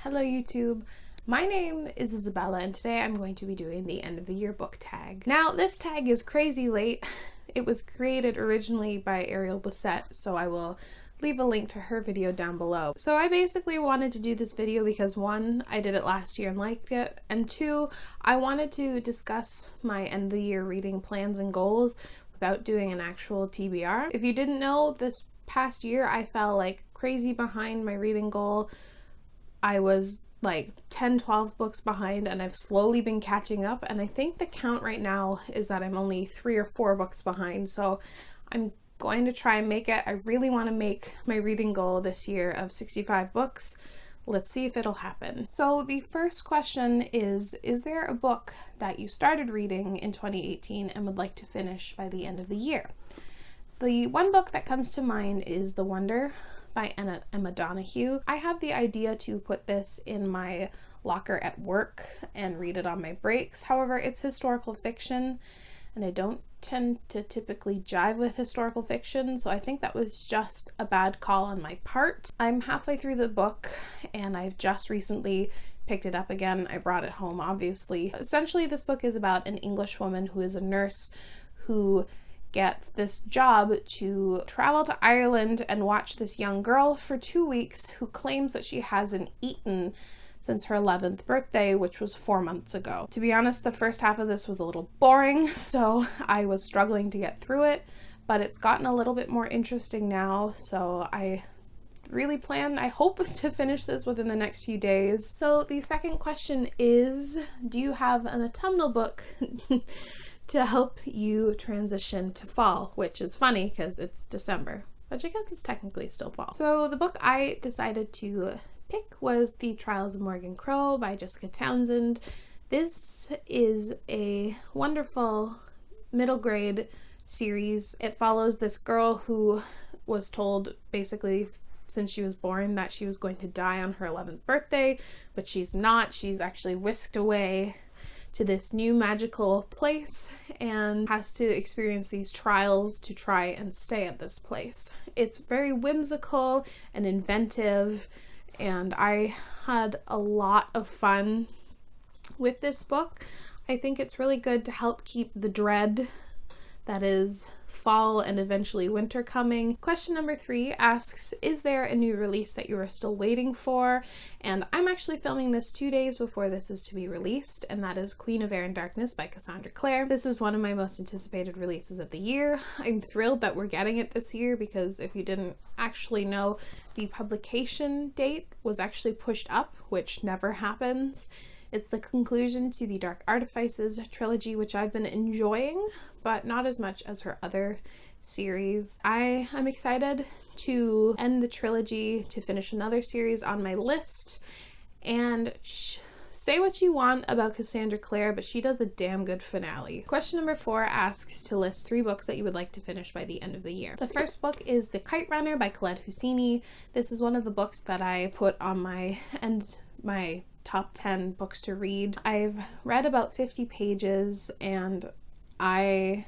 Hello YouTube. My name is Isabella and today I'm going to be doing the end of the year book tag. Now this tag is crazy late. It was created originally by Ariel Bissett, so I will leave a link to her video down below. So I basically wanted to do this video because one, I did it last year and liked it, and two, I wanted to discuss my end of the year reading plans and goals without doing an actual TBR. If you didn't know, this past year I fell like crazy behind my reading goal. I was like 10-12 books behind and I've slowly been catching up, and I think the count right now is that I'm only 3 or 4 books behind, so I'm going to try and make it. I really want to make my reading goal this year of 65 books. Let's see if it'll happen. So the first question is there a book that you started reading in 2018 and would like to finish by the end of the year? The one book that comes to mind is The Wonder by Emma Donoghue. I have the idea to put this in my locker at work and read it on my breaks. However, it's historical fiction and I don't tend to typically jive with historical fiction, so I think that was just a bad call on my part. I'm halfway through the book and I've just recently picked it up again. I brought it home, obviously. Essentially, this book is about an English woman who is a nurse who gets this job to travel to Ireland and watch this young girl for 2 weeks who claims that she hasn't eaten since her 11th birthday, which was 4 months ago. To be honest, the first half of this was a little boring, so I was struggling to get through it, but it's gotten a little bit more interesting now, so I really plan, I hope, to finish this within the next few days. So the second question is, do you have an autumnal book to help you transition to fall? Which is funny because it's December, but I guess it's technically still fall. So the book I decided to pick was The Trials of Morgan Crow by Jessica Townsend. This is a wonderful middle grade series. It follows this girl who was told basically since she was born that she was going to die on her 11th birthday, but she's not. She's actually whisked away to this new magical place and has to experience these trials to try and stay at this place. It's very whimsical and inventive, and I had a lot of fun with this book. I think it's really good to help keep the dread that is fall and eventually winter coming. Question number 3 asks, is there a new release that you are still waiting for? And I'm actually filming this 2 days before this is to be released, and that is Queen of Air and Darkness by Cassandra Clare. This was one of my most anticipated releases of the year. I'm thrilled that we're getting it this year because if you didn't actually know, the publication date was actually pushed up, which never happens. It's the conclusion to the Dark Artifices trilogy, which I've been enjoying, but not as much as her other series. I am excited to end the trilogy, to finish another series on my list, and say what you want about Cassandra Clare, but she does a damn good finale. Question number 4 asks to list 3 books that you would like to finish by the end of the year. The first book is The Kite Runner by Khaled Hosseini. This is one of the books that I put on my top 10 books to read. I've read about 50 pages and I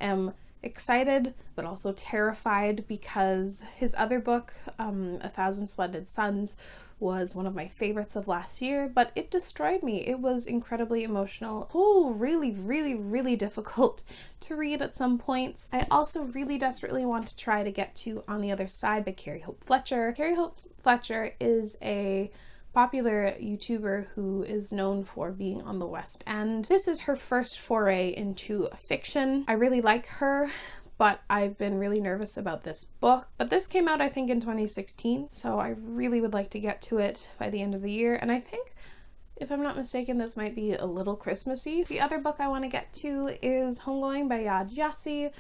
am excited but also terrified because his other book, A Thousand Splendid Suns, was one of my favorites of last year, but it destroyed me. It was incredibly emotional. Oh, really difficult to read at some points. I also really desperately want to try to get to On the Other Side by Carrie Hope Fletcher. Carrie Hope Fletcher is a popular YouTuber who is known for being on the West End. This is her first foray into fiction. I really like her, but I've been really nervous about this book. But this came out, I think, in 2016, so I really would like to get to it by the end of the year, and I think, if I'm not mistaken, this might be a little Christmassy. The other book I want to get to is Homegoing by Yaa Gyasi.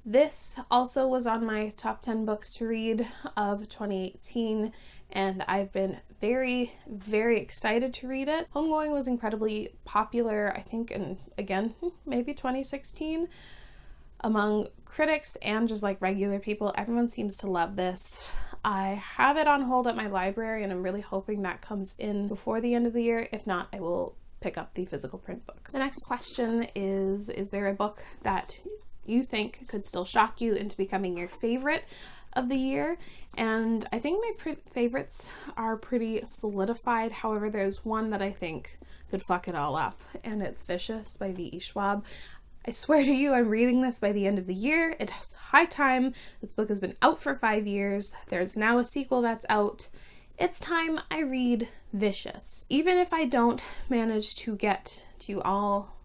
This also was on my top 10 books to read of 2018, and I've been very excited to read it. Homegoing was incredibly popular, I think, in, again, maybe 2016, among critics and just like regular people. Everyone seems to love this. I have it on hold at my library, and I'm really hoping that comes in before the end of the year. If not, I will pick up the physical print book. The next question is there a book that you think could still shock you into becoming your favorite? of the year, and I think my favorites are pretty solidified. However, there's one that I think could fuck it all up, and it's Vicious by V.E. Schwab. I swear to you, I'm reading this by the end of the year. It's high time. This book has been out for 5 years. There's now a sequel that's out. It's time I read Vicious. Even if I don't manage to get to all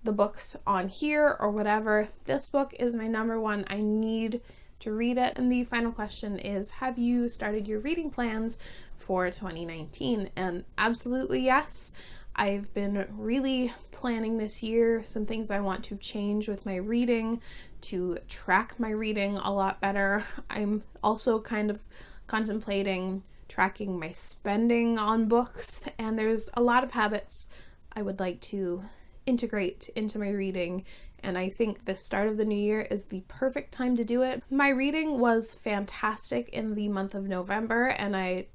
the books on here or whatever, this book is my number one. I need to read it. And the final question is, have you started your reading plans for 2019? And absolutely yes. I've been really planning this year some things I want to change with my reading, to track my reading a lot better. I'm also kind of contemplating tracking my spending on books, and there's a lot of habits I would like to integrate into my reading, and I think the start of the new year is the perfect time to do it. My reading was fantastic in the month of November, and I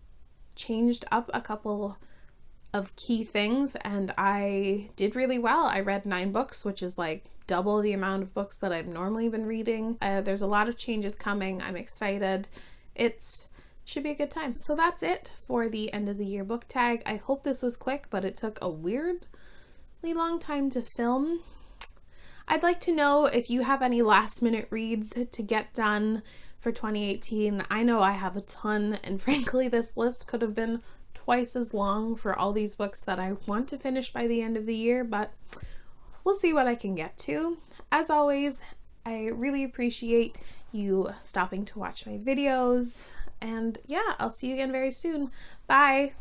changed up a couple of key things, and I did really well. I read 9 books, which is like double the amount of books that I've normally been reading. There's a lot of changes coming. I'm excited. Should be a good time. So that's it for the end of the year book tag. I hope this was quick, but it took a weirdly long time to film. I'd like to know if you have any last minute reads to get done for 2018. I know I have a ton, and frankly, this list could have been twice as long for all these books that I want to finish by the end of the year, but we'll see what I can get to. As always, I really appreciate you stopping to watch my videos, and yeah, I'll see you again very soon. Bye!